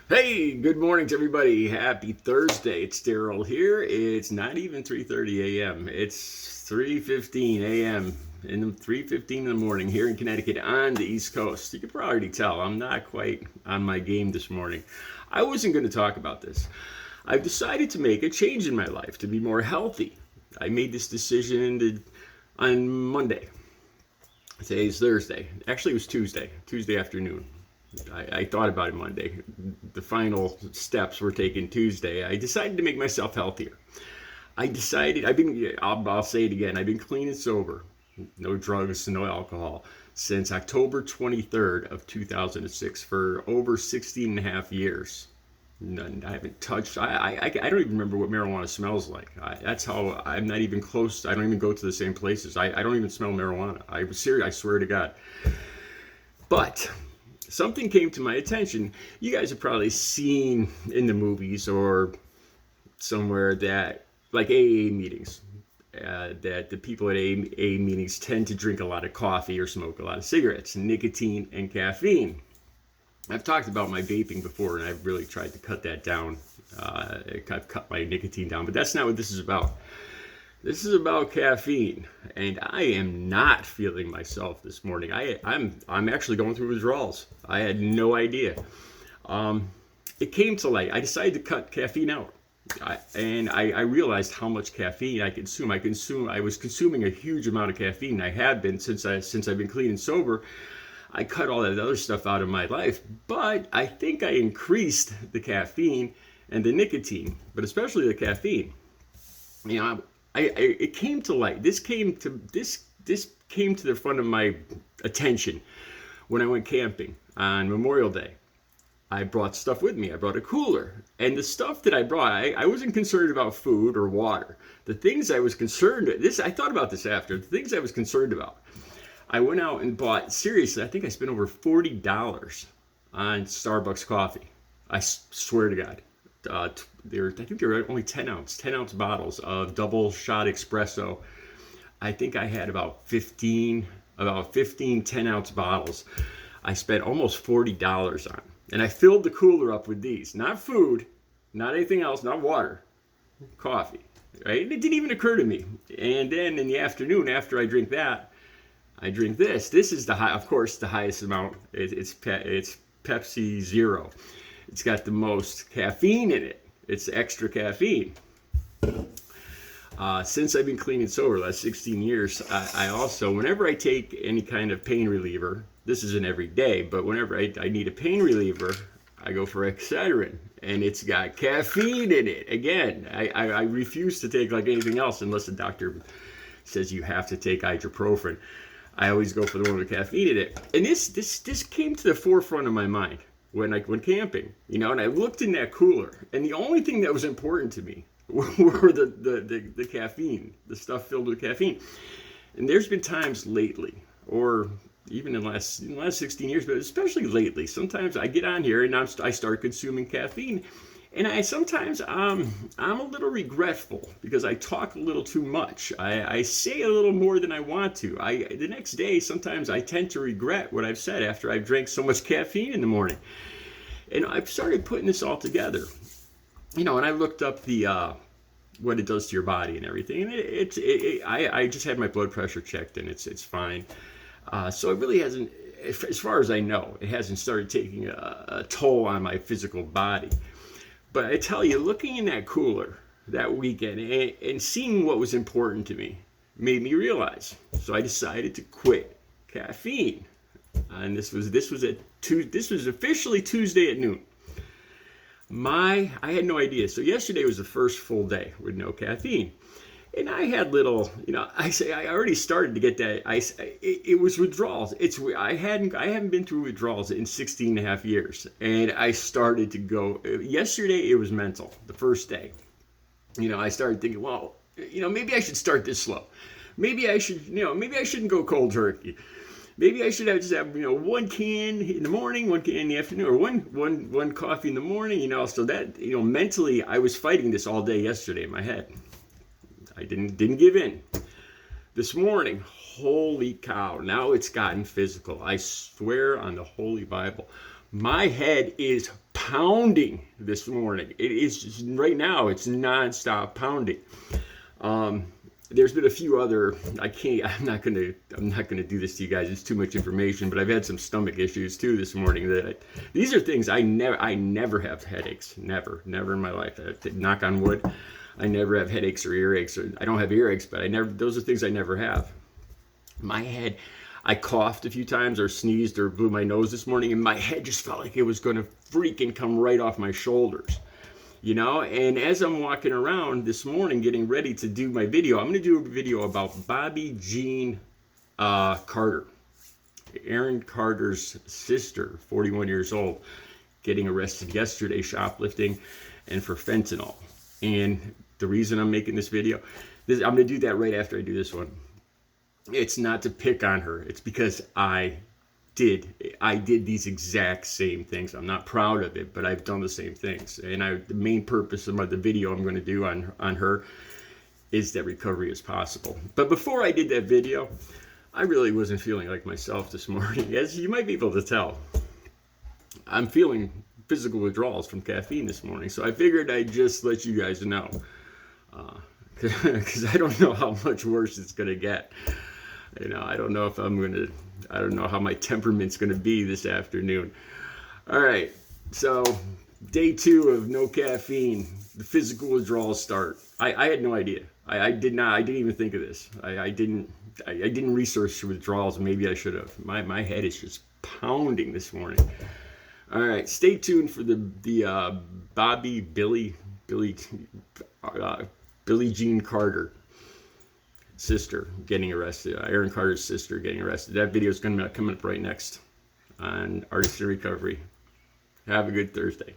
Hey, good morning to everybody. Happy Thursday. It's Daryl here. It's not even 3:30 a.m. It's 3:15 a.m. in the 3:15 in the morning here in Connecticut on the East Coast. You can probably already tell I'm not quite on my game this morning. I wasn't going to talk about this. I've decided to make a change in my life to be more healthy. I made this decision on Monday. Today's Thursday. Actually, it was Tuesday afternoon. I thought about it Monday. The final steps were taken Tuesday. I decided to make myself healthier. I'll say it again, I've been clean and sober, no drugs, no alcohol, since October 23rd of 2006 for over 16 and a half years. None. I haven't touched. I don't even remember what marijuana smells like. That's how I'm not even close. I don't even go to the same places. I don't even smell marijuana. I was serious. I swear to God. But something came to my attention. You guys have probably seen in the movies or somewhere that, like AA meetings, that the people at AA meetings tend to drink a lot of coffee or smoke a lot of cigarettes, nicotine and caffeine. I've talked about my vaping before, and I've really tried to cut that down. I've cut my nicotine down, but that's not what this is about. This is about caffeine, and I am not feeling myself this morning. I'm actually going through withdrawals. I had no idea. It came to light. I decided to cut caffeine out, and I realized how much caffeine I consume. I was consuming a huge amount of caffeine. I have been since I've been clean and sober. I cut all that other stuff out of my life, but I think I increased the caffeine and the nicotine, but especially the caffeine. You know, it came to light. This came to the front of my attention when I went camping on Memorial Day. I brought stuff with me. I brought a cooler, and the stuff that I brought, I wasn't concerned about food or water. The things I was concerned with, I thought about this after. The things I was concerned about, I went out and bought. Seriously, I think I spent over $40 on Starbucks coffee. I swear to God. I think there were only 10 ounce bottles of double shot espresso. I think I had about 15 10-ounce bottles. I spent almost $40 on, and I filled the cooler up with these. Not food, not anything else, not water, coffee. Right? It didn't even occur to me. And then in the afternoon, after I drink that, I drink this. This is of course, the highest amount. It's Pepsi Zero. It's got the most caffeine in it. It's extra caffeine. Since I've been clean and sober the last 16 years, I also, whenever I take any kind of pain reliever, this isn't every day, but whenever I need a pain reliever, I go for Excedrin, and it's got caffeine in it. Again, I refuse to take like anything else unless the doctor says you have to take ibuprofen. I always go for the one with caffeine in it. And this came to the forefront of my mind when I went camping, and I looked in that cooler, and the only thing that was important to me were the caffeine, the stuff filled with caffeine. And there's been times lately, or even in the last 16 years, but especially lately, sometimes I get on here and I start consuming caffeine, and sometimes I'm a little regretful because I talk a little too much. I say a little more than I want to. The next day, sometimes I tend to regret what I've said after I've drank so much caffeine in the morning. And I've started putting this all together. And I looked up what it does to your body and everything. And I just had my blood pressure checked, and it's fine. So it really hasn't, as far as I know, it hasn't started taking a toll on my physical body. But I tell you, looking in that cooler that weekend and seeing what was important to me made me realize. So I decided to quit caffeine, and this was officially Tuesday at noon. I had no idea. So yesterday was the first full day with no caffeine, and I had little. I already started to get that. It was withdrawals. I haven't been through withdrawals in 16 and a half years, and I started to go. Yesterday it was mental. The first day, I started thinking, well, maybe I should start this slow. Maybe I shouldn't go cold turkey. Maybe I should just have one can in the morning, one can in the afternoon, or one coffee in the morning. So that mentally I was fighting this all day yesterday in my head. I didn't give in. This morning, holy cow, now it's gotten physical. I swear on the Holy Bible, my head is pounding this morning. It is just, right now, it's nonstop pounding. There's been a few other, I'm not gonna do this to you guys. It's too much information, but I've had some stomach issues too this morning. These are things I never have headaches. Never in my life. Knock on wood. I never have headaches or earaches. I don't have earaches, but those are things I never have. My head, I coughed a few times or sneezed or blew my nose this morning, and my head just felt like it was going to freaking come right off my shoulders. And as I'm walking around this morning getting ready to do my video, I'm going to do a video about Bobby Jean Carter, Aaron Carter's sister, 41 years old, getting arrested yesterday, shoplifting and for fentanyl. And the reason I'm making this video, I'm going to do that right after I do this one. It's not to pick on her. It's because I did these exact same things. I'm not proud of it, but I've done the same things. And the main purpose of the video I'm going to do on her is that recovery is possible. But before I did that video, I really wasn't feeling like myself this morning. As you might be able to tell, I'm feeling physical withdrawals from caffeine this morning. So I figured I'd just let you guys know, because I don't know how much worse it's going to get. I don't know how my temperament's going to be this afternoon. All right, so day 2 of no caffeine, the physical withdrawals start. I had no idea. I didn't even think of this. I didn't research withdrawals. Maybe I should have. My head is just pounding this morning. All right, stay tuned for the Billie Jean Carter sister getting arrested, Aaron Carter's sister getting arrested. That video is going to be coming up right next on Artists in Recovery. Have a good Thursday.